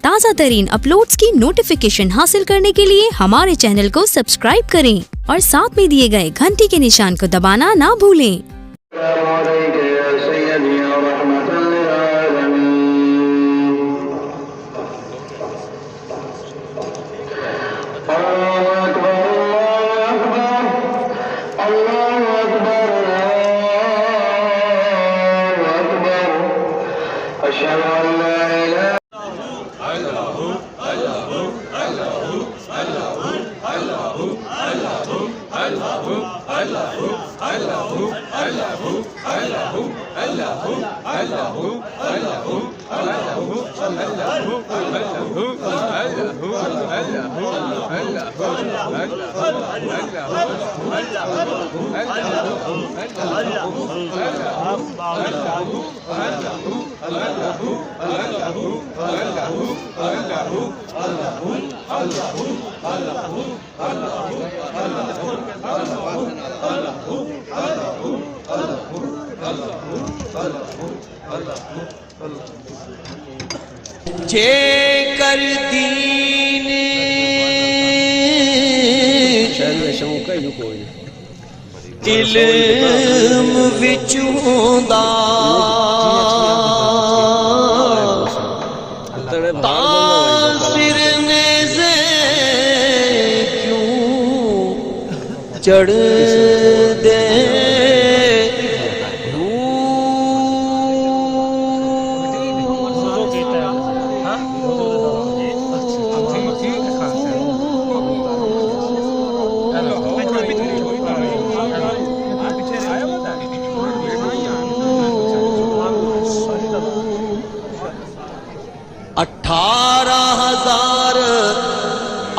ताज़ा तरीन अपलोड्स की नोटिफिकेशन हासिल करने के लिए हमारे चैनल को सब्सक्राइब करें और साथ में दिए गए घंटी के निशान को दबाना ना भूलें। जे कर दीन इल्म विचों दा तासिर नेज़े क्यों चढ़ दे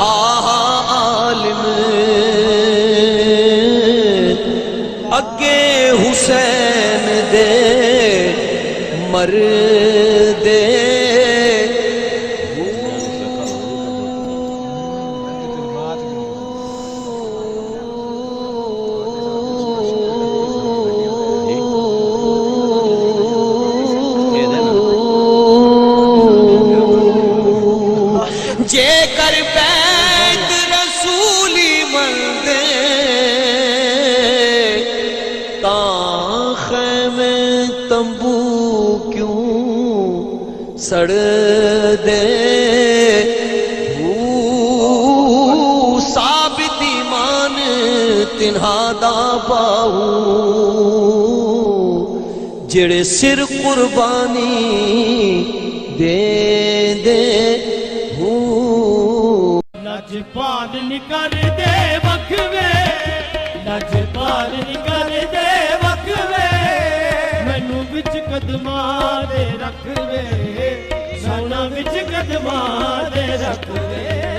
आलिम अगे हुसैन दे मर दे जे कर बैत रसूली मंदे ताख़ैमे तंबू क्यों सड़ दे साबित ईमान तिन्हा दा बाहू जेड़े सिर कुर्बानी दे दे नजपाल निकर दे वखवे नजपाल निकर दे वखवे मैनू विच कदमां दे रखवे सोना विच कदमां दे रखवे।